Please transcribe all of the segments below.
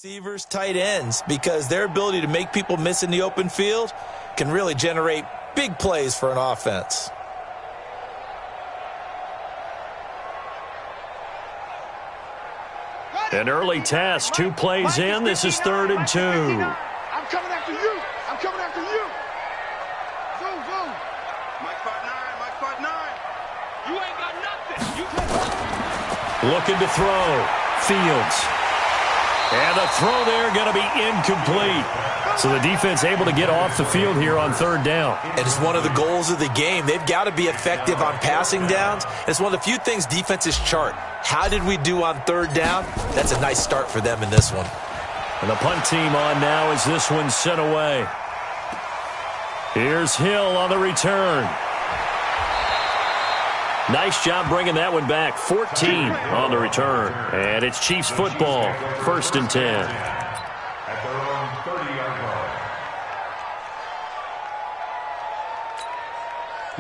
Receivers, tight ends, because their ability to make people miss in the open field can really generate big plays for an offense. An early test, 2 plays in. This is 3rd and 2. I'm coming after you. I'm coming after you. Zoom, zoom. Mike 5'9", Mike 5'9". You ain't got nothing. Looking to throw. Fields. And the throw there going to be incomplete. So the defense able to get off the field here on 3rd down. And it's one of the goals of the game. They've got to be effective on passing downs. It's one of the few things defenses chart. How did we do on 3rd down? That's a nice start for them in this one. And the punt team on now as this one's sent away. Here's Hill on the return. Nice job bringing that one back. 14 on the return. And it's Chiefs football. 1st and 10. At their own 30-yard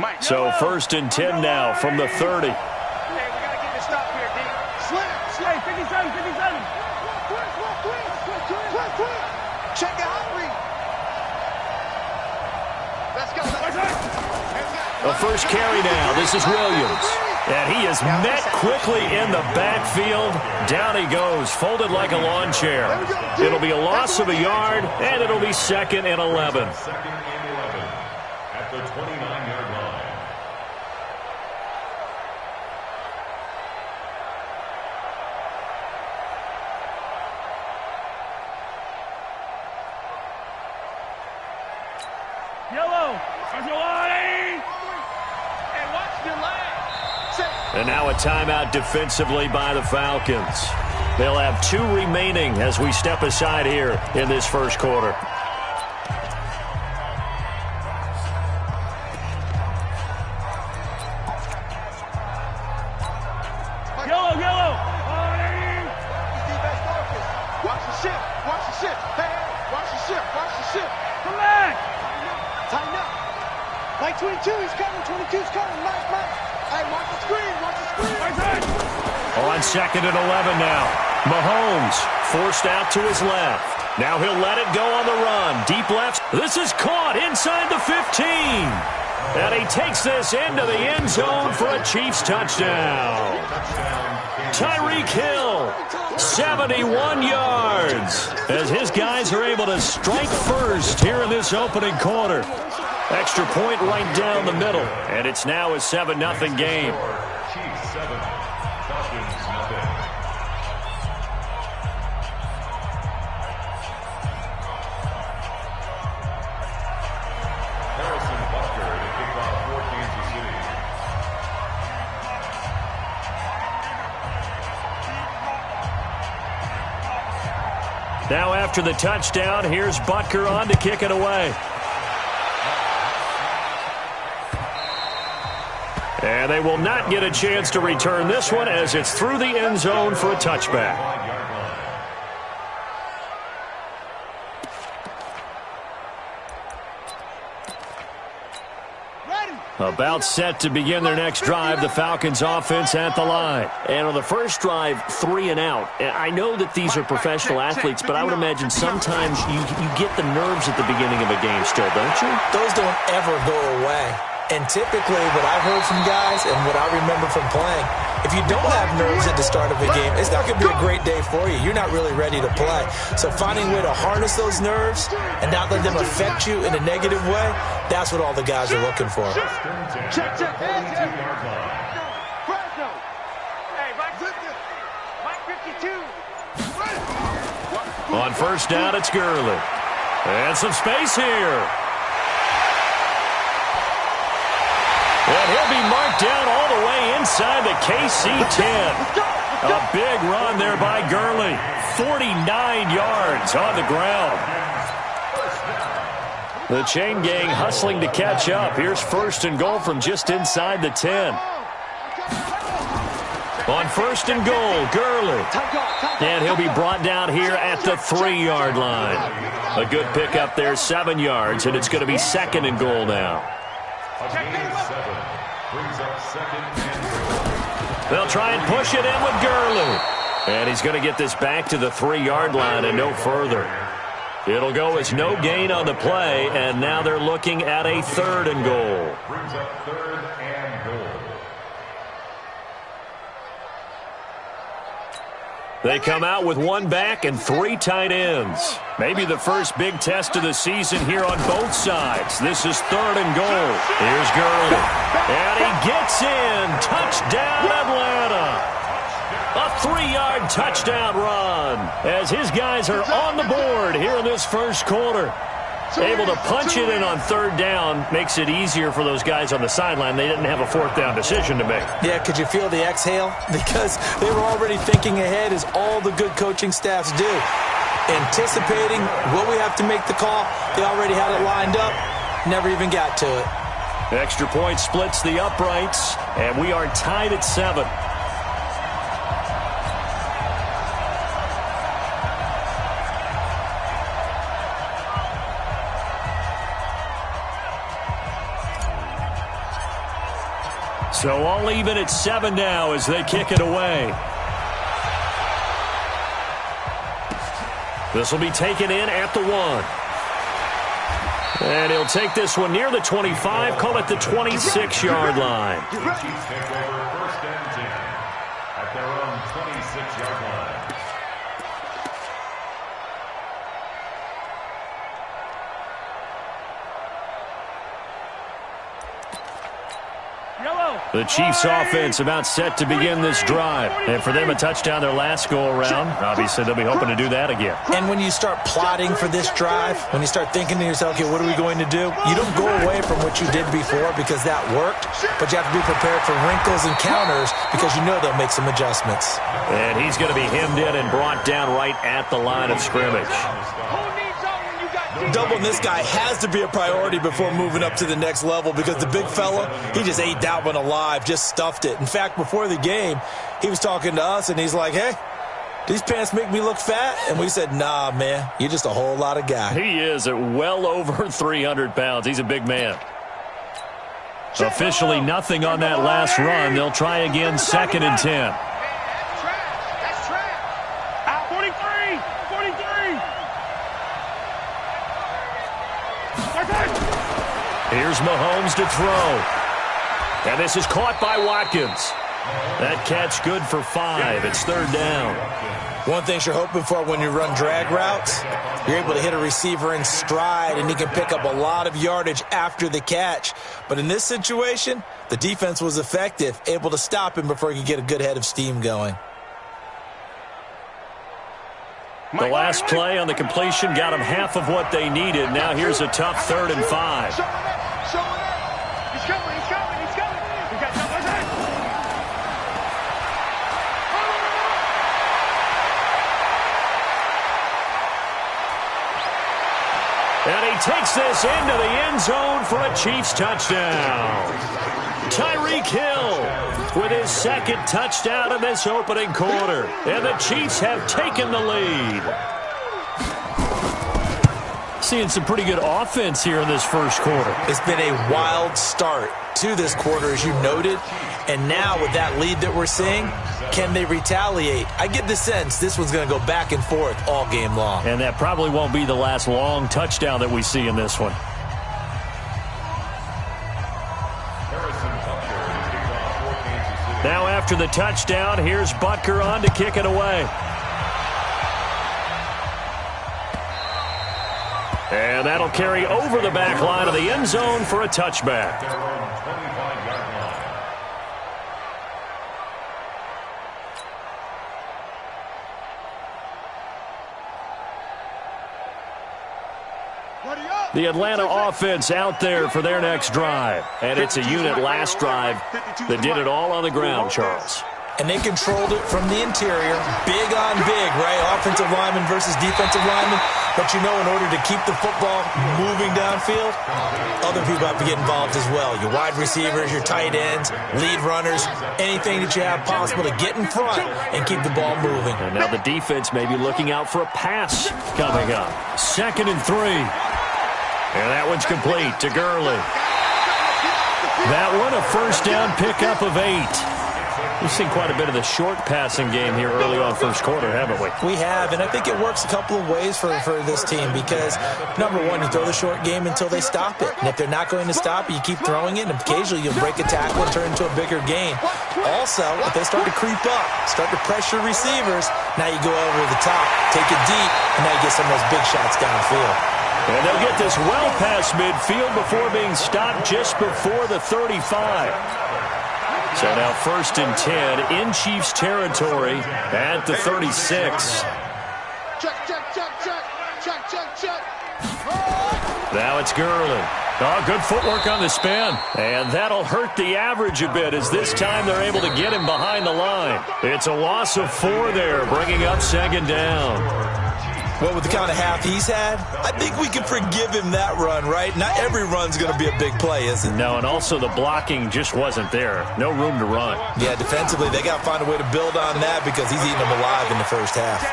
line. So 1st and 10 now from the 30. Hey, we got to get this stop here, D. Slam, 57, 57. Check it out, Reed. Let's go. The first carry now. This is Williams. And he is met quickly in the backfield. Down he goes, folded like a lawn chair. It'll be a loss of a yard, and it'll be 2nd and 11. 2nd and 11 at the 29-yard line. Yellow. And now a timeout defensively by the Falcons. They'll have 2 remaining as we step aside here in this first quarter. Yellow, yellow. Watch the ship. Watch the ship. Hey, watch the ship. Watch the ship. Come back. Tighten up. Mike 22, he's coming. 22's coming. Mike. Hey, watch the screen. Watch the screen. On 2nd and 11 now. Mahomes forced out to his left. Now he'll let it go on the run. Deep left. This is caught inside the 15. And he takes this into the end zone for a Chiefs touchdown. Tyreek Hill, 71 yards, as his guys are able to strike first here in this opening quarter. Extra point right down the middle, and it's now a 7-0 game. Chiefs 7, Falcons nothing. Harrison Butker to kick off for Kansas City. Now after the touchdown, here's Butker on to kick it away. And they will not get a chance to return this one as it's through the end zone for a touchback. About set to begin their next drive, the Falcons offense at the line. And on the first drive, 3 and out. I know that these are professional athletes, but I would imagine sometimes you get the nerves at the beginning of a game still, don't you? Those don't ever go away. And typically what I've heard from guys and what I remember from playing, if you don't have nerves at the start of a game, it's not going to be a great day for you. You're not really ready to play. So finding a way to harness those nerves and not let them affect you in a negative way, that's what all the guys are looking for. Check. Hey, Mike 52. On first down, it's Gurley. And some space here. And he'll be marked down all the way inside the KC-10. A big run there by Gurley. 49 yards on the ground. The chain gang hustling to catch up. Here's 1st and goal from just inside the 10. On 1st and goal, Gurley. And he'll be brought down here at the 3-yard line. A good pickup there, 7 yards, and it's going to be 2nd and goal now. Brings up 2nd and goal. They'll try and push it in with Gurley. And he's going to get this back to the 3-yard line and no further. It'll go as no gain on the play, and now they're looking at a 3rd and goal. Brings up 3rd and goal. They come out with 1 back and 3 tight ends. Maybe the first big test of the season here on both sides. This is 3rd and goal. Here's Gurley. And he gets in. Touchdown, Atlanta. A 3-yard touchdown run as his guys are on the board here in this first quarter. Able to punch it in on 3rd down makes it easier for those guys on the sideline. They didn't have a 4th down decision to make. Yeah, could you feel the exhale? Because they were already thinking ahead, as all the good coaching staffs do. Anticipating what we have to make the call. They already had it lined up. Never even got to it. Extra point splits the uprights, and we are tied at 7. So all even at 7 now as they kick it away. This will be taken in at the 1. And he'll take this one near the 25, call it the 26-yard line. The Chiefs take over 1st and 10 at their own 26-yard line. The Chiefs offense about set to begin this drive. And for them, a touchdown their last go-around. Obviously, they'll be hoping to do that again. And when you start plotting for this drive, when you start thinking to yourself, okay, what are we going to do? You don't go away from what you did before because that worked, but you have to be prepared for wrinkles and counters because you know they'll make some adjustments. And he's going to be hemmed in and brought down right at the line of scrimmage. Doubling this guy has to be a priority before moving up to the next level because the big fella, he just ate that one alive, just stuffed it. In fact, before the game, he was talking to us, and he's like, hey, these pants make me look fat? And we said, nah, man, you're just a whole lot of guy. He is at well over 300 pounds. He's a big man. Officially nothing on that last run. They'll try again, 2nd and 10. That's trash. 43. Here's Mahomes to throw. And this is caught by Watkins. That catch good for 5. It's 3rd down. One thing you're hoping for when you run drag routes, you're able to hit a receiver in stride, and he can pick up a lot of yardage after the catch. But in this situation, the defense was effective, able to stop him before he could get a good head of steam going. The last play on the completion got them half of what they needed. Now here's a tough 3rd and 5. He's coming. We got something. And he takes this into the end zone for a Chiefs touchdown. Tyreek Hill with his 2nd touchdown in this opening quarter. And the Chiefs have taken the lead. Seeing some pretty good offense here in this first quarter. It's been a wild start to this quarter, as you noted. And now with that lead that we're seeing, can they retaliate? I get the sense this one's going to go back and forth all game long. And that probably won't be the last long touchdown that we see in this one. Now after the touchdown, here's Butker on to kick it away. And that'll carry over the back line of the end zone for a touchback. The Atlanta offense out there for their next drive. And it's a unit last drive that did it all on the ground, Charles. And they controlled it from the interior, big on big, right? Offensive lineman versus defensive lineman. But you know, in order to keep the football moving downfield, other people have to get involved as well. Your wide receivers, your tight ends, lead runners, anything that you have possible to get in front and keep the ball moving. And now the defense may be looking out for a pass coming up. 2nd and 3. And that one's complete to Gurley. That one a first down pickup of 8. We've seen quite a bit of the short passing game here early on first quarter, haven't we? We have, and I think it works a couple of ways for this team because, number one, you throw the short game until they stop it. And if they're not going to stop it, you keep throwing it, and occasionally you'll break a tackle and turn into a bigger gain. Also, if they start to creep up, start to pressure receivers, now you go over the top, take it deep, and now you get some of those big shots downfield. And they'll get this well past midfield before being stopped just before the 35. So now 1st and 10 in Chiefs territory at the 36. Now it's Gurley. Oh, good footwork on the spin. And that'll hurt the average a bit as this time they're able to get him behind the line. It's a loss of 4 there, bringing up 2nd down. Well, with the kind of half he's had, I think we can forgive him that run, right? Not every run's going to be a big play, is it? No, and also the blocking just wasn't there. No room to run. Yeah, defensively, they got to find a way to build on that because he's eating them alive in the first half.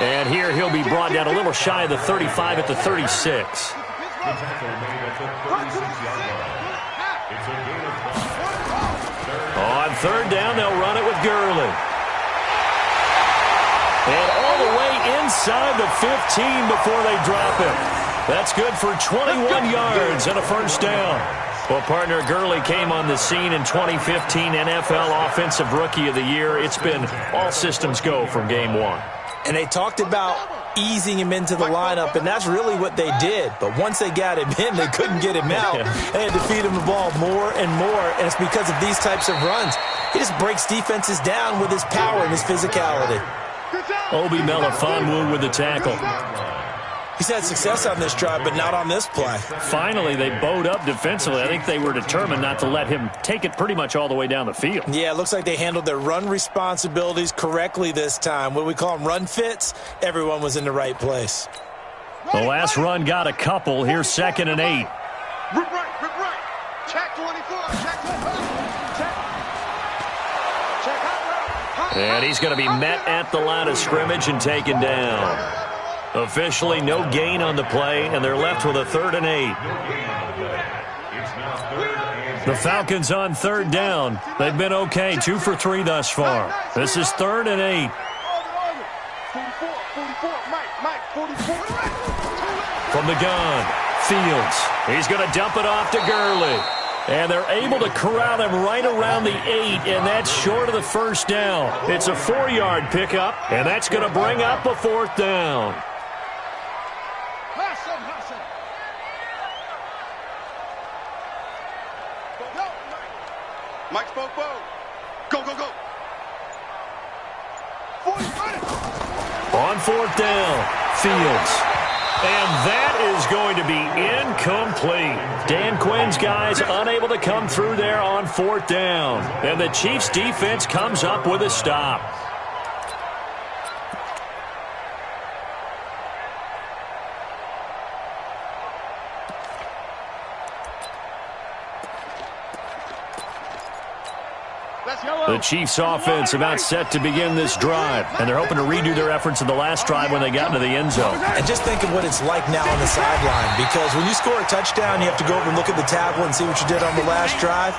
And here he'll be brought down a little shy of the 35 at the 36. On 3rd down, they'll run it with Gurley. And all the way inside the 15 before they drop it. That's good for 21 yards and a 1st down. Well, partner, Gurley came on the scene in 2015 NFL Offensive Rookie of the Year. It's been all systems go from game 1. And they talked about easing him into the lineup, and that's really what they did. But once they got him in, they couldn't get him out. They had to feed him the ball more and more, and it's because of these types of runs. He just breaks defenses down with his power and his physicality. Obi Melifonwu with the tackle. He's had success on this drive, but not on this play. Finally, they bowed up defensively. I think they were determined not to let him take it pretty much all the way down the field. Yeah, it looks like they handled their run responsibilities correctly this time. What do we call them, run fits? Everyone was in the right place. The last run got a couple. Here's 2nd and 8. Rip right. Check 24. Check 25. And he's going to be met at the line of scrimmage and taken down. Officially, no gain on the play, and they're left with a 3rd and 8. The Falcons on 3rd down. They've been okay, 2 for 3 thus far. This is 3rd and 8. 44. From the gun, Fields. He's going to dump it off to Gurley. And they're able to corral him right around the 8, and that's short of the 1st down. It's a 4-yard pickup, and that's going to bring up a 4th down. Mike spoke. Go. On 4th down, Fields. And that is going to be incomplete. Dan Quinn's guys unable to come through there on 4th down. And the Chiefs defense comes up with a stop. The Chiefs offense about set to begin this drive, and they're hoping to redo their efforts in the last drive when they got into the end zone. And just think of what it's like now on the sideline, because when you score a touchdown, you have to go over and look at the tablet and see what you did on the last drive.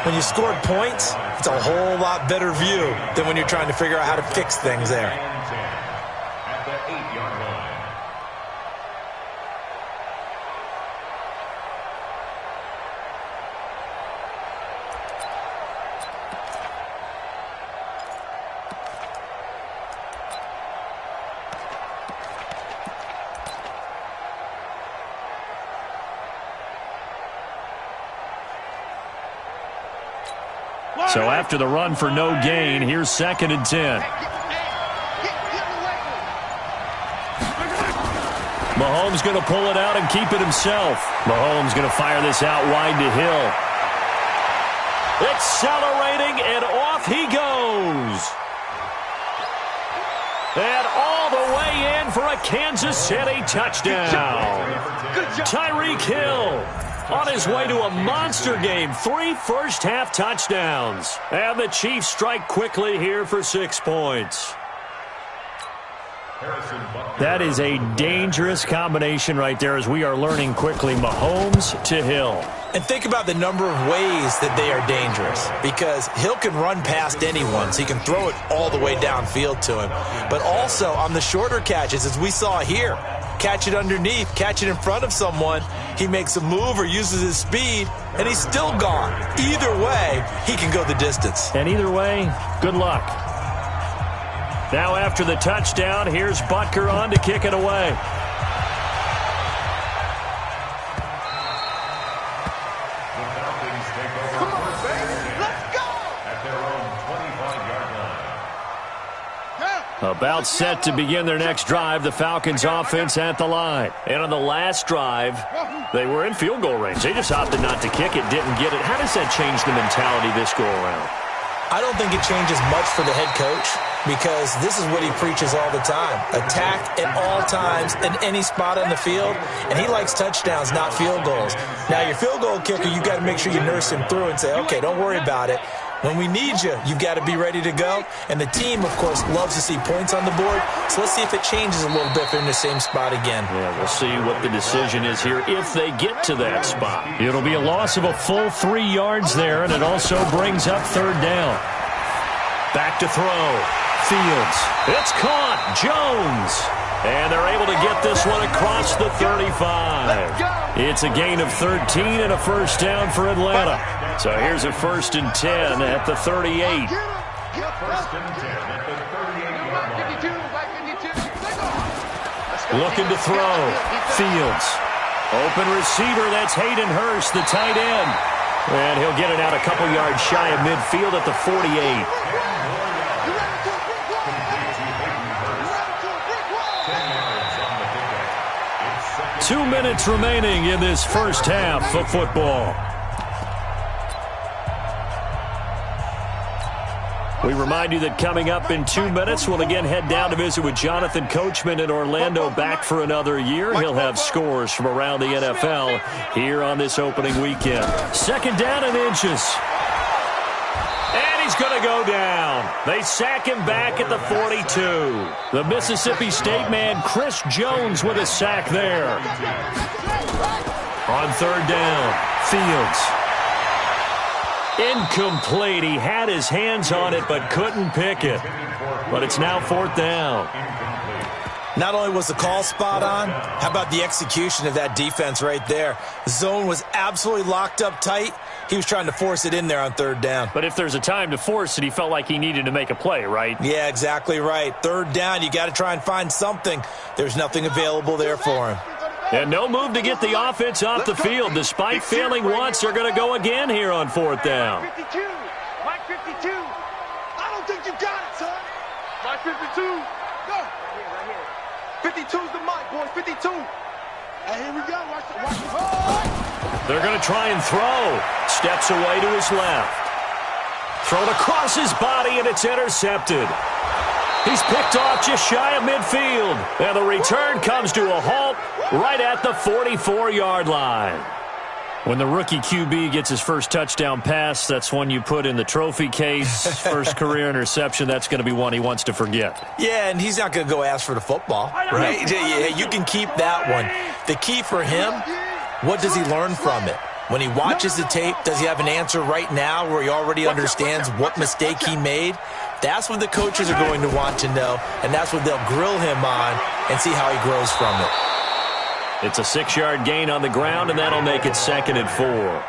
When you scored points, it's a whole lot better view than when you're trying to figure out how to fix things there. At the 8-yard line. So after the run for no gain, here's 2nd and 10. Mahomes going to pull it out and keep it himself. Mahomes going to fire this out wide to Hill. Accelerating, and off he goes. And all the way in for a Kansas City touchdown. Tyreek Hill on his way to a monster game. 3 first-half touchdowns. And the Chiefs strike quickly here for 6 points. That is a dangerous combination right there as we are learning quickly. Mahomes to Hill. And think about the number of ways that they are dangerous, because Hill can run past anyone, so he can throw it all the way downfield to him. But also on the shorter catches, as we saw here, catch it underneath, catch it in front of someone, he makes a move or uses his speed, and he's still gone. Either way, he can go the distance. And either way, good luck. Now after the touchdown, here's Butker on to kick it away. About set to begin their next drive, the Falcons offense at the line. And on the last drive, they were in field goal range. They just opted not to kick it, didn't get it. How does that change the mentality this go around? I don't think it changes much for the head coach, because this is what he preaches all the time. Attack at all times in any spot on the field, and he likes touchdowns, not field goals. Now, your field goal kicker, you got to make sure you nurse him through and say, okay, don't worry about it. When we need you, you've got to be ready to go. And the team, of course, loves to see points on the board. So let's see if it changes a little bit if they're in the same spot again. Yeah, we'll see what the decision is here if they get to that spot. It'll be a loss of a full 3 yards there, and it also brings up third down. Back to throw. Fields. It's caught. Jones. And they're able to get this one across the 35. It's a gain of 13 and a first down for Atlanta. So here's a 1st and 10 at the 38. 1st and 10 at the 38-yard line. Looking to throw. Fields. Open receiver. That's Hayden Hurst, the tight end. And he'll get it out a couple yards shy of midfield at the 48. 2 minutes remaining in this first half of football. We remind you that coming up in 2 minutes, we'll again head down to visit with Jonathan Coachman in Orlando, back for another year. He'll have scores from around the NFL here on this opening weekend. 2nd down and inches. And he's going to go down. They sack him back at the 42. The Mississippi State man, Chris Jones, with a sack there. On 3rd down, Fields. Incomplete. He had his hands on it but couldn't pick it. But it's now 4th down. Not only was the call spot on, how about the execution of that defense right there? The zone was absolutely locked up tight. He was trying to force it in there on 3rd down. But if there's a time to force it, he felt like he needed to make a play, right? Yeah, exactly right. 3rd down, you got to try and find something. There's nothing available there for him. And no move to get the offense off the field. Despite failing once, they're going to go again here on 4th down. 52. Mike 52. I don't think you got it, son. Mike 52. Go. Right here. 52's the mic, boys. 52. And here we go. Watch the They're going to try and throw. Steps away to his left. Thrown across his body, and it's intercepted. He's picked off just shy of midfield. And the return comes to a halt right at the 44-yard line. When the rookie QB gets his first touchdown pass, that's one you put in the trophy case. First career interception, that's going to be one he wants to forget. Yeah, and he's not going to go ask for the football, right? Yeah, you can keep that one. The key for him, what does he learn from it? When he watches the tape, does he have an answer right now where he already understands what mistake he made? That's what the coaches are going to want to know, and that's what they'll grill him on and see how he grows from it. It's a 6-yard gain on the ground, and that'll make it 2nd and 4.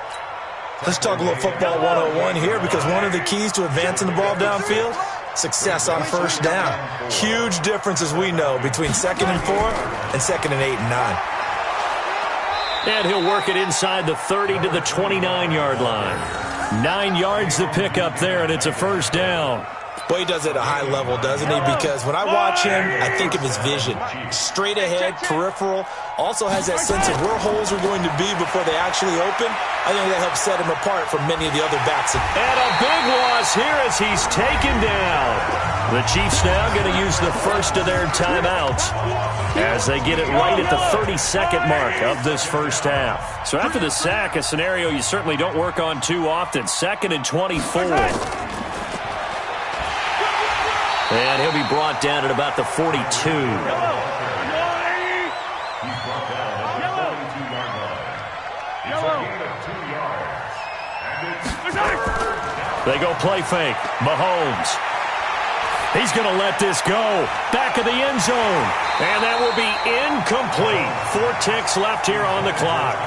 Let's talk a little football 101 here, because one of the keys to advancing the ball downfield, success on 1st down. Huge difference, as we know, between 2nd and 4 and 2nd and 8 and 9. And he'll work it inside the 30 to the 29-yard line. 9 yards to pick up there, and it's a 1st down. Boy, he does it at a high level, doesn't he? Because when I watch him, I think of his vision. Straight ahead, peripheral. Also has that sense of where holes are going to be before they actually open. I think that helps set him apart from many of the other backs. And a big loss here as he's taken down. The Chiefs now going to use the first of their timeouts as they get it right at the 32nd mark of this first half. So after the sack, a scenario you certainly don't work on too often. 2nd and 24. And he'll be brought down at about the 42. He's brought down at the 42-yard line. They go play fake. Mahomes. He's going to let this go. Back of the end zone. And that will be incomplete. 4 ticks left here on the clock.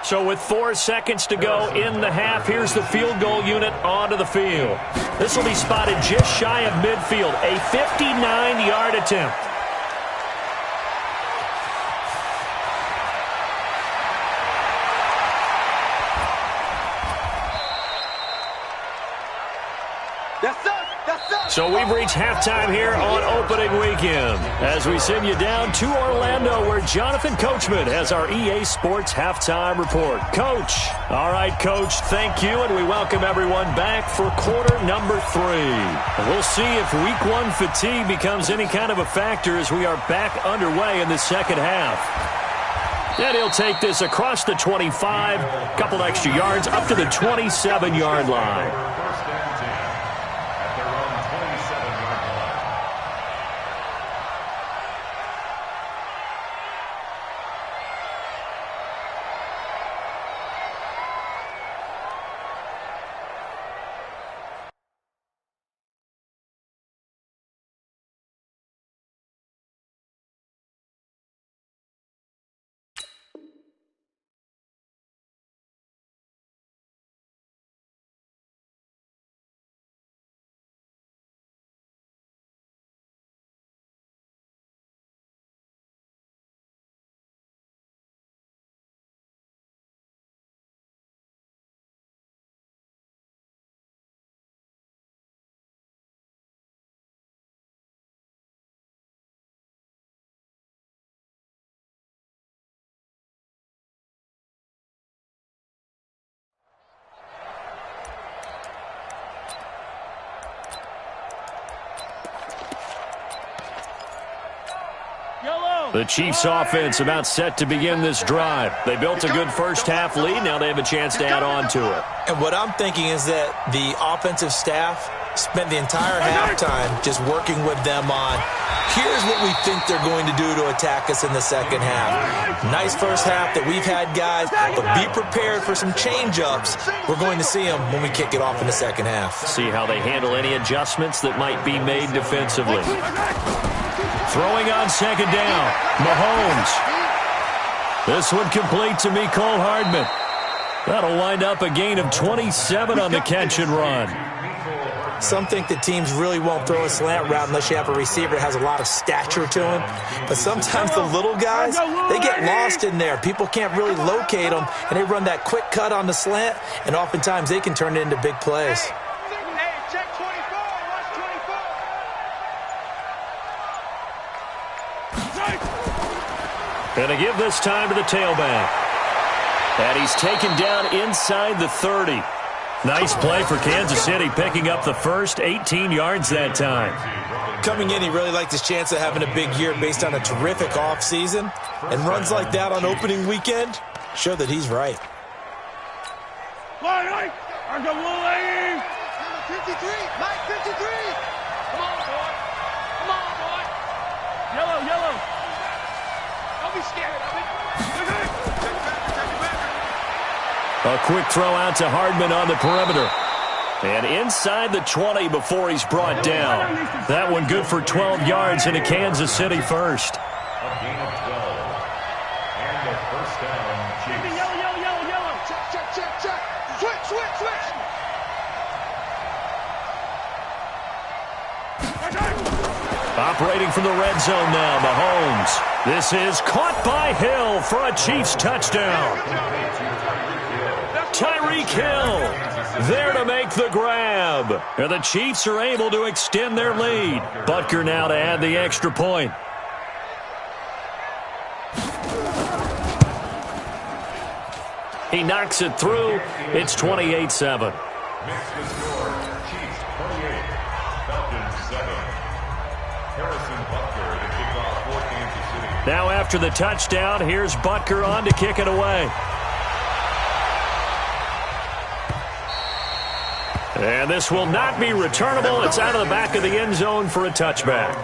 So with 4 seconds to go in the half, here's the field goal unit onto the field. This will be spotted just shy of midfield, a 59-yard attempt. So we've reached halftime here on opening weekend as we send you down to Orlando where Jonathan Coachman has our EA Sports halftime report. Coach. All right, Coach, thank you, and we welcome everyone back for quarter number 3. We'll see if week 1 fatigue becomes any kind of a factor as we are back underway in the second half. And he'll take this across the 25, a couple extra yards up to the 27-yard line. The Chiefs offense about set to begin this drive. They built a good first half lead. Now they have a chance to add on to it. And what I'm thinking is that the offensive staff spent the entire halftime just working with them on, here's what we think they're going to do to attack us in the second half. Nice first half that we've had, guys, but be prepared for some change-ups. We're going to see them when we kick it off in the second half. See how they handle any adjustments that might be made defensively. Throwing on second down, Mahomes. This one complete to Mecole Hardman. That'll wind up a gain of 27 on the catch and run. Some think that teams really won't throw a slant route unless you have a receiver that has a lot of stature to him. But sometimes the little guys, they get lost in there. People can't really locate them, and they run that quick cut on the slant, and oftentimes they can turn it into big plays. Gonna give this time to the tailback. And he's taken down inside the 30. Nice play for Kansas City, picking up the first 18 yards that time. Coming in, he really liked his chance of having a big year based on a terrific offseason. And runs like that on opening weekend show that he's right. Number 53, Mike 53. Come on, boy. Come on, boy. Yellow. Don't be scared of it. A quick throw out to Hardman on the perimeter. And inside the 20 before he's brought down. That one good for 12 yards into Kansas City first. A gain of 12. And the first down, Chiefs. Yellow. Check. Switch. Operating from the red zone now, Mahomes. This is caught by Hill for a Chiefs touchdown. Tyreek Hill there to make the grab. And the Chiefs are able to extend their lead. Butker now to add the extra point. He knocks it through. It's 28-7. Makes the score, Chiefs 28, Falcons 7. Harrison Butker to kick off for Kansas City. Now after the touchdown, here's Butker on to kick it away. And this will not be returnable. It's out of the back of the end zone for a touchback.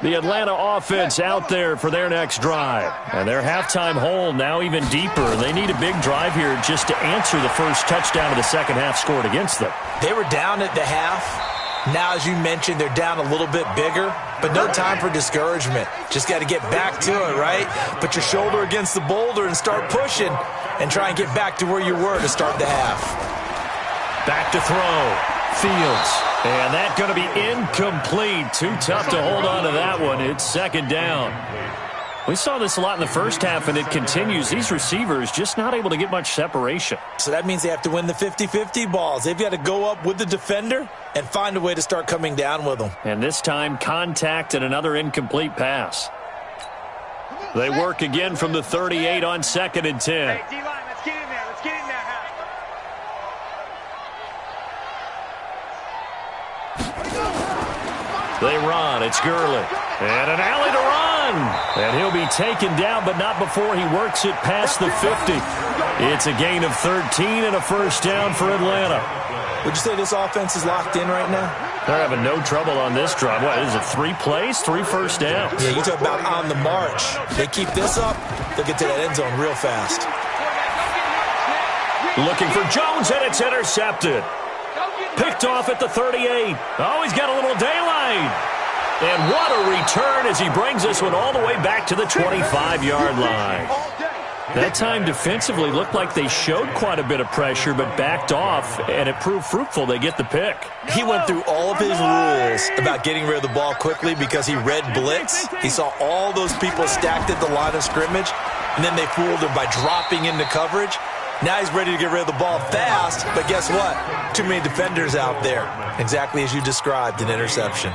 The Atlanta offense out there for their next drive. And their halftime hole now even deeper. They need a big drive here just to answer the first touchdown of the second half scored against them. They were down at the half. Now, as you mentioned, they're down a little bit bigger, but no time for discouragement. Just got to get back to it, right? Put your shoulder against the boulder and start pushing and try and get back to where you were to start the half. Back to throw. Fields. And that's going to be incomplete. Too tough to hold on to that one. It's second down. We saw this a lot in the first half, and it continues. These receivers just not able to get much separation. So that means they have to win the 50-50 balls. They've got to go up with the defender and find a way to start coming down with them. And this time, contact and another incomplete pass. They work again from the 38 on 2nd and 10. Hey, D-line, let's get in there. Let's get in there. They run. It's Gurley. And an alley to run. And he'll be taken down, but not before he works it past the 50. It's a gain of 13 and a first down for Atlanta. Would you say this offense is locked in right now? They're having no trouble on this drive. What, is it 3 plays, 3 first downs? Yeah, you talk about on the march. They keep this up, they'll get to that end zone real fast. Looking for Jones, and it's intercepted. Picked off at the 38. Oh, he's got a little daylight. And what a return as he brings this one all the way back to the 25-yard line. That time defensively looked like they showed quite a bit of pressure but backed off, and it proved fruitful. They get the pick. He went through all of his rules about getting rid of the ball quickly because he read blitz. He saw all those people stacked at the line of scrimmage, and then they fooled him by dropping into coverage. Now he's ready to get rid of the ball fast, but guess what? Too many defenders out there. Exactly as you described, an interception.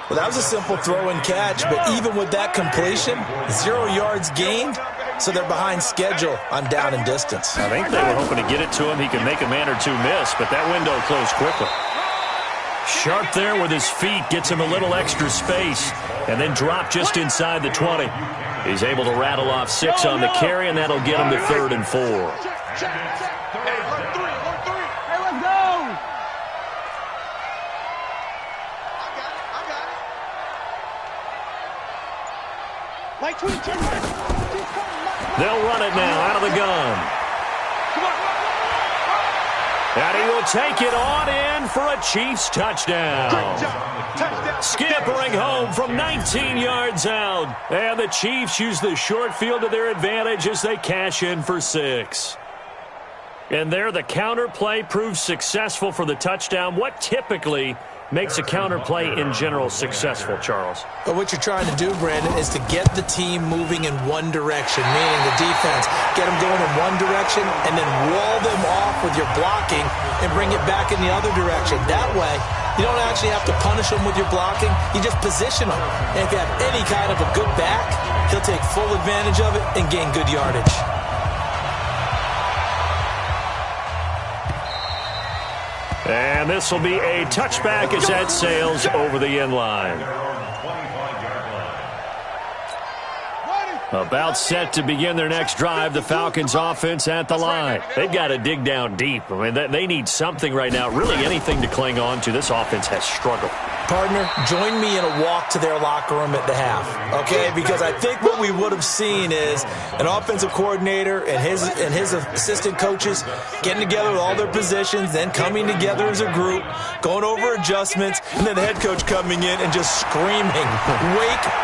Well, that was a simple throw and catch, but even with that completion, 0 yards gained, so they're behind schedule on down and distance. I think they were hoping to get it to him. He could make a man or two miss, but that window closed quickly. Sharp there with his feet, gets him a little extra space, and then drop just inside the 20. He's able to rattle off 6 on the carry, and that'll get him to 3rd and 4. Hey, run 3. Hey, let's go. I got it. Like 22. They'll run it now out of the gun. And he will take it on in for a Chiefs touchdown. Scampering home from 19 yards out. And the Chiefs use the short field to their advantage as they cash in for 6. And there the counter play proves successful for the touchdown. What typically makes a counter play in general successful, Charles? But what you're trying to do, Brandon, is to get the team moving in one direction, meaning the defense. Get them going in one direction and then wall them off with your blocking and bring it back in the other direction. That way, you don't actually have to punish them with your blocking. You just position them. And if you have any kind of a good back, he'll take full advantage of it and gain good yardage. And this will be a touchback as that sails over the end line. About set to begin their next drive, the Falcons offense at the line. They've got to dig down deep. I mean, they need something right now, really anything to cling on to. This offense has struggled. Partner, join me in a walk to their locker room at the half, okay? Because I think what we would have seen is an offensive coordinator and his assistant coaches getting together with all their positions, then coming together as a group, going over adjustments, and then the head coach coming in and just screaming, "Wake up.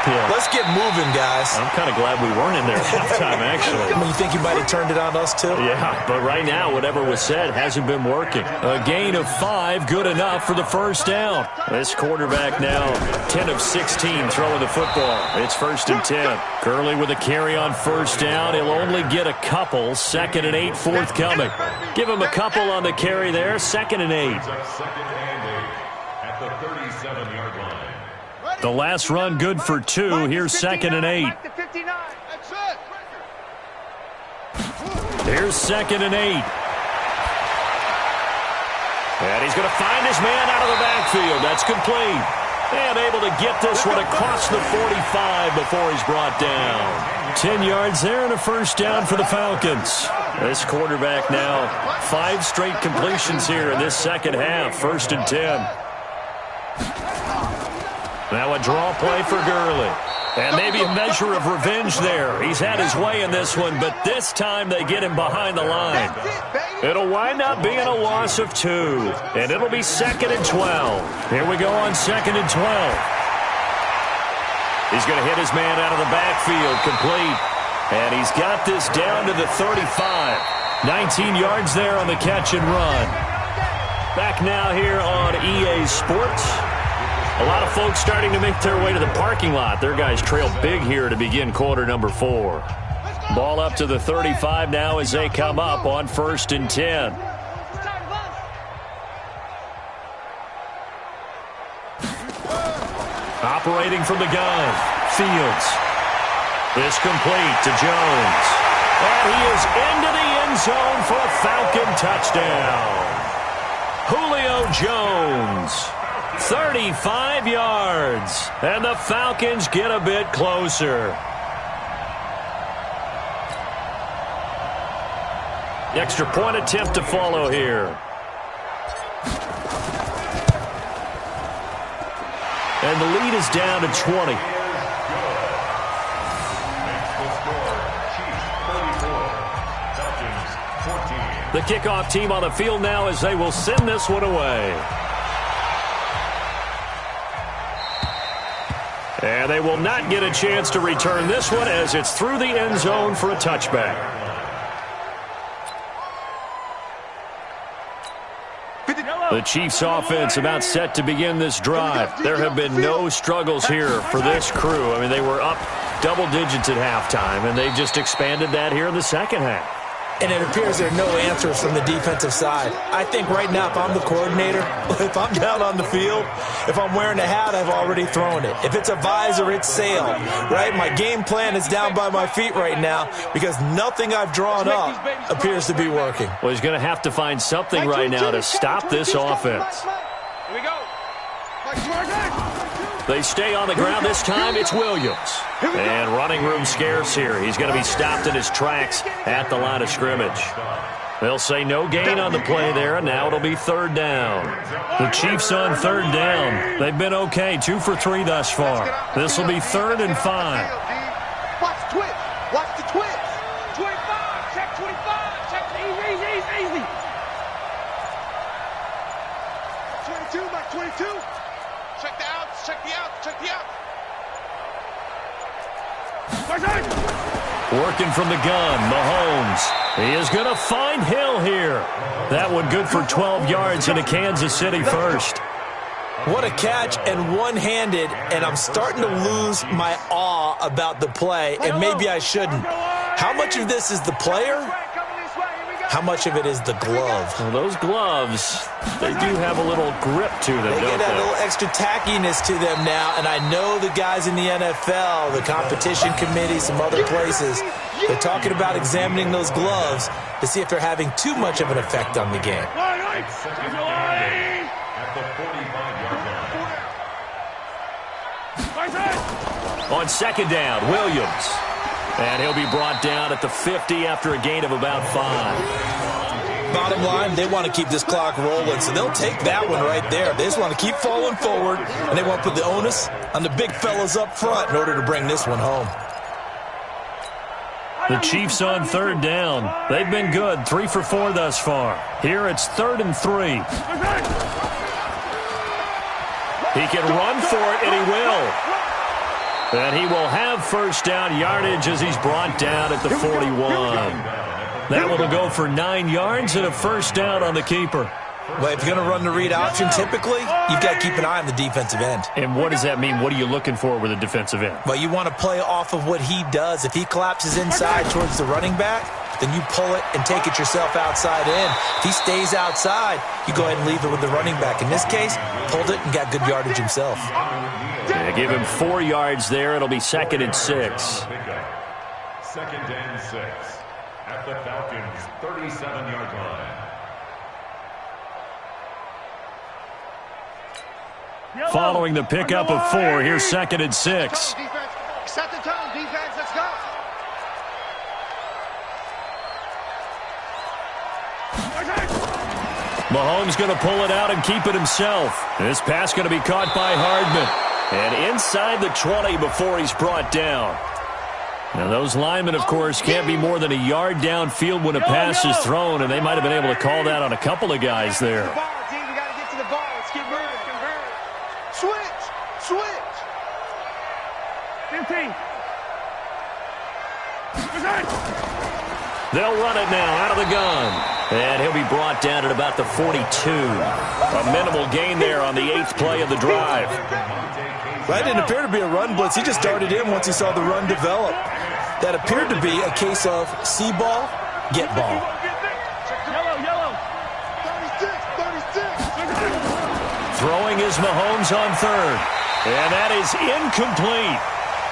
Yeah. Let's get moving, guys." I'm kind of glad we weren't in there at halftime, actually. I mean, you think you might have turned it on us, too? Yeah, but right now, whatever was said hasn't been working. A gain of 5, good enough for the first down. This quarterback now 10 of 16 throwing the football. It's 1st and 10. Gurley with a carry on first down. He'll only get a couple. 2nd and 8 forthcoming. Give him a couple on the carry there. 2nd and 8. At the 37-yard line. The last run good for 2. Here's 2nd and 8. Here's 2nd and 8. And he's going to find his man out of the backfield. That's complete. And able to get this one across the 45 before he's brought down. 10 yards there and a first down for the Falcons. This quarterback now 5 straight completions here in this second half. 1st and 10. Now a draw play for Gurley. And maybe a measure of revenge there. He's had his way in this one, but this time they get him behind the line. It'll wind up being a loss of 2. And it'll be 2nd and 12. Here we go on 2nd and 12. He's going to hit his man out of the backfield, complete. And he's got this down to the 35. 19 yards there on the catch and run. Back now here on EA Sports. A lot of folks starting to make their way to the parking lot. Their guys trail big here to begin quarter number 4. Ball up to the 35 now as they come up on 1st and 10. Operating from the gun, Fields. This complete to Jones. And he is into the end zone for a Falcon touchdown. Julio Jones. 35 yards. And the Falcons get a bit closer. The extra point attempt to follow here. And the lead is down to 20. The kickoff team on the field now as they will send this one away. And they will not get a chance to return this one as it's through the end zone for a touchback. The Chiefs offense about set to begin this drive. There have been no struggles here for this crew. I mean, they were up double digits at halftime, and they've just expanded that here in the second half. And it appears there are no answers from the defensive side. I think right now, if I'm the coordinator, if I'm down on the field, if I'm wearing a hat, I've already thrown it. If it's a visor, it's sail, right? My game plan is down by my feet right now because nothing I've drawn up appears to be working. Well, he's going to have to find something right now to stop this offense. Here we go. They stay on the ground this time. It's Williams. And running room scarce here. He's going to be stopped in his tracks at the line of scrimmage. They'll say no gain on the play there, and now it'll be 3rd down. The Chiefs on 3rd down. They've been okay, 2 for 3 thus far. This will be 3rd and 5. Watch the twitch. Watch the twitch. 25. Check 25. Check easy. 22, Mike 22. Check the outs. Check the outs. Check the outs. Working from the gun, Mahomes. He is going to find Hill here. That one good for 12 yards in a Kansas City first. What a catch and one-handed, and I'm starting to lose my awe about the play, and maybe I shouldn't. How much of this is the player? How much of it is the glove? Well, those gloves, they do have a little grip to them, They don't get that they? little extra tackiness to them now, and I know the guys in the NFL, the competition committee, some other places, they're talking about examining those gloves to see if they're having too much of an effect on the game. On 2nd down, Williams. And he'll be brought down at the 50 after a gain of about 5. Bottom line, they want to keep this clock rolling, so they'll take that one right there. They just want to keep falling forward, and they want to put the onus on the big fellas up front in order to bring this one home. The Chiefs on 3rd down. They've been good, 3 for 4 thus far. Here it's 3rd and 3. He can run for it, and he will. And he will have first down yardage as he's brought down at the 41. That one will go for 9 yards and a first down on the keeper. Well, if you're going to run the read option, typically, you've got to keep an eye on the defensive end. And what does that mean? What are you looking for with a defensive end? Well, you want to play off of what he does. If he collapses inside towards the running back, then you pull it and take it yourself outside in. If he stays outside, you go ahead and leave it with the running back. In this case, pulled it and got good yardage himself. Yeah, give him 4 yards there. It'll be 2nd and 6. 2nd and 6 at the Falcons' 37-yard line. Following the pickup of 4, here's 2nd and 6. Set the tone, defense. Let's go. Mahomes going to pull it out and keep it himself. This pass going to be caught by Hardman. And inside the 20 before he's brought down. Now, those linemen, of course, can't be more than a yard downfield when a pass is thrown, and they might have been able to call that on a couple of guys there. We got to get to the ball. Let's get moving. Switch. 15. They'll run it now out of the gun. And he'll be brought down at about the 42. A minimal gain there on the 8th play of the drive. That didn't appear to be a run blitz. He just darted in once he saw the run develop. That appeared to be a case of see ball, get ball. Yellow. 36. Throwing is Mahomes on 3rd. And that is incomplete.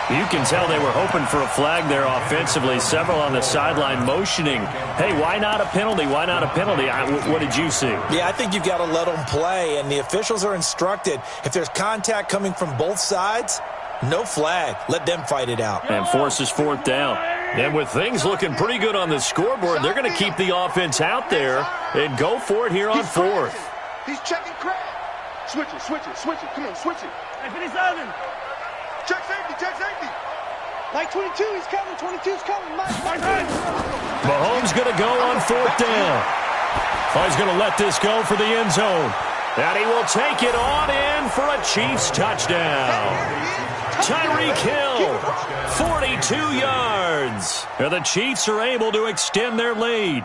You can tell they were hoping for a flag there offensively. Several on the sideline motioning, hey, why not a penalty? Why not a penalty? What did you see? Yeah, I think you've got to let them play, and the officials are instructed, if there's contact coming from both sides, no flag. Let them fight it out. And forces 4th down. And with things looking pretty good on the scoreboard, they're going to keep the offense out there and go for it here on 4th. He's checking crap. Switch it. Come on, switch it. 57. Check safety. Like 22, he's coming. 22's coming. Mahomes going to go on 4th down. Oh, he's going to let this go for the end zone. And he will take it on in for a Chiefs touchdown. Tyreek Hill, 42 yards. And the Chiefs are able to extend their lead.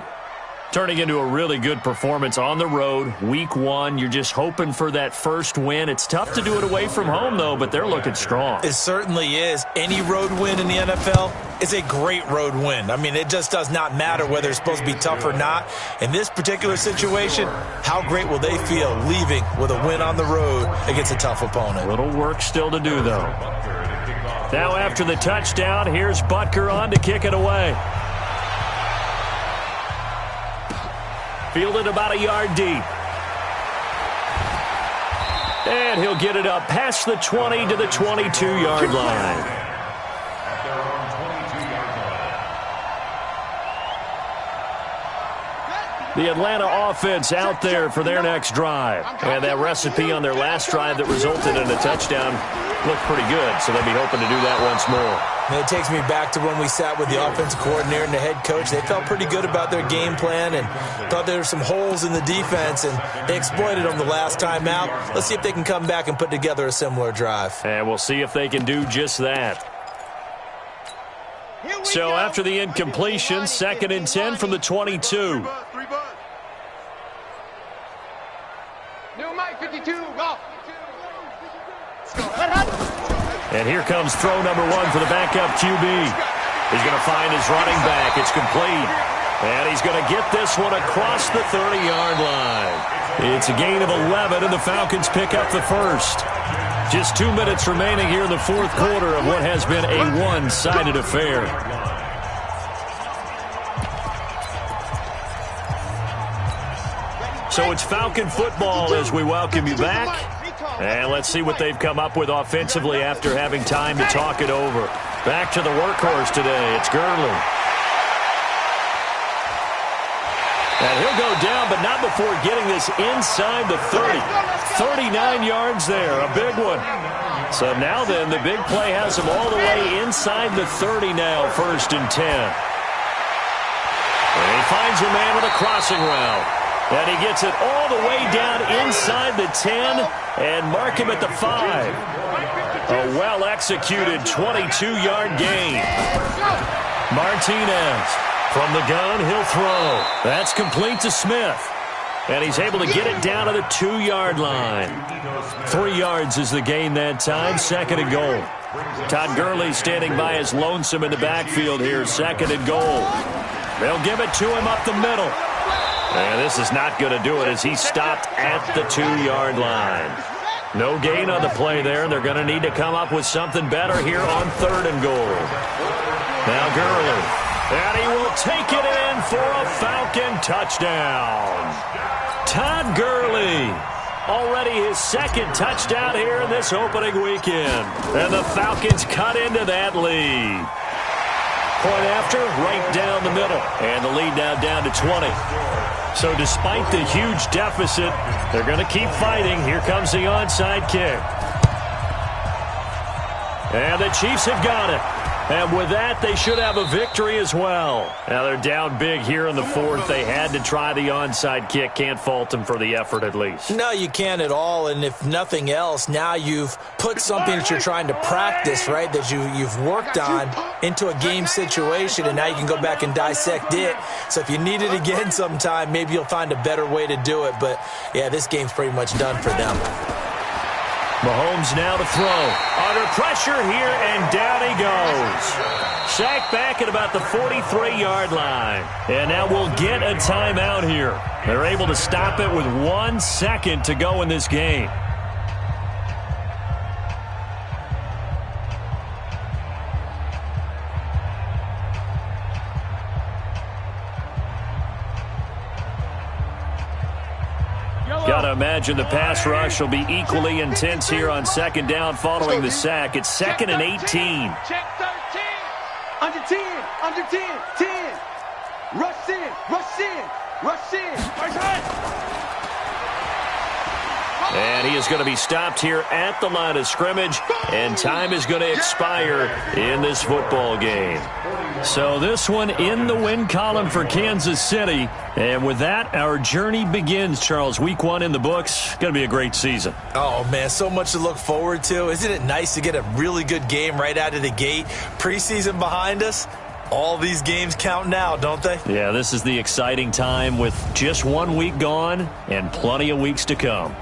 Turning into a really good performance on the road. Week 1, you're just hoping for that first win. It's tough to do it away from home, though, but they're looking strong. It certainly is. Any road win in the NFL is a great road win. I mean, it just does not matter whether it's supposed to be tough or not. In this particular situation, how great will they feel leaving with a win on the road against a tough opponent? A little work still to do, though. Now after the touchdown, here's Butker on to kick it away. Fielded about a yard deep. And he'll get it up past the 20 to the 22-yard line. The Atlanta offense out there for their next drive. And that recipe on their last drive that resulted in a touchdown looked pretty good, so they'll be hoping to do that once more. And it takes me back to when we sat with the offensive coordinator and the head coach. They felt pretty good about their game plan and thought there were some holes in the defense, and they exploited them the last time out. Let's see if they can come back and put together a similar drive. And we'll see if they can do just that. So after the incompletion, 2nd and 10 from the 22. New Mike 52, go. And here comes throw number 1 for the backup QB. He's going to find his running back. It's complete. And he's going to get this one across the 30-yard line. It's a gain of 11, and the Falcons pick up the first. Just 2 minutes remaining here in the 4th quarter of what has been a one-sided affair. So it's Falcon football as we welcome you back. And let's see what they've come up with offensively after having time to talk it over. Back to the workhorse today. It's Gurley. And he'll go down, but not before getting this inside the 30. 39 yards there, a big one. So now then, the big play has him all the way inside the 30 now, 1st and 10. And he finds a man with a crossing route. And he gets it all the way down inside the 10 and mark him at the 5. A well-executed 22-yard gain. Martinez from the gun, he'll throw. That's complete to Smith. And he's able to get it down to the 2-yard line. 3 yards is the gain that time, 2nd and goal. Todd Gurley standing by as lonesome in the backfield here, 2nd and goal. They'll give it to him up the middle. And this is not going to do it as he stopped at the 2-yard line. No gain on the play there. They're going to need to come up with something better here on 3rd and goal. Now Gurley. And he will take it in for a Falcon touchdown. Todd Gurley Already his second touchdown here in this opening weekend. And the Falcons cut into that lead. Point after, right down the middle. And the lead now down to 20. So despite the huge deficit, they're going to keep fighting. Here comes the onside kick. And the Chiefs have got it. And with that, they should have a victory as well. Now they're down big here in the fourth. They had to try the onside kick. Can't fault them for the effort at least. No, you can't at all. And if nothing else, now you've put something that you're trying to practice, right, that you've worked on into a game situation, and now you can go back and dissect it. So if you need it again sometime, maybe you'll find a better way to do it. But, yeah, this game's pretty much done for them. Mahomes now to throw. Under pressure here, and down he goes. Sacked back at about the 43-yard line. And now we'll get a timeout here. They're able to stop it with 1 second to go in this game. Got to imagine the pass rush will be equally intense here on second down following the sack. It's 2nd and 18. Check 13. Under 10. Under 10. 10. Rush in. Rush in. Rush in. And he is going to be stopped here at the line of scrimmage, and time is going to expire in this football game. So this one in the win column for Kansas City. And with that, our journey begins, Charles. Week 1 in the books. Going to be a great season. Oh, man, so much to look forward to. Isn't it nice to get a really good game right out of the gate? Preseason behind us. All these games count now, don't they? Yeah, this is the exciting time with just 1 week gone and plenty of weeks to come.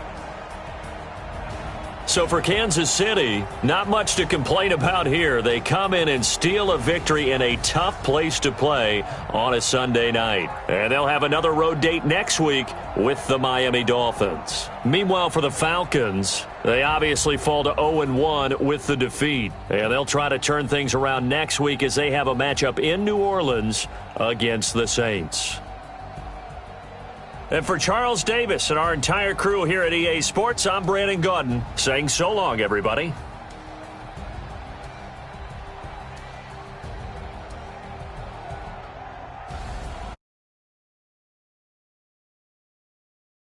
So for Kansas City, not much to complain about here. They come in and steal a victory in a tough place to play on a Sunday night. And they'll have another road date next week with the Miami Dolphins. Meanwhile, for the Falcons, they obviously fall to 0-1 with the defeat. And they'll try to turn things around next week as they have a matchup in New Orleans against the Saints. And for Charles Davis and our entire crew here at EA Sports, I'm Brandon Gaudin saying so long, everybody.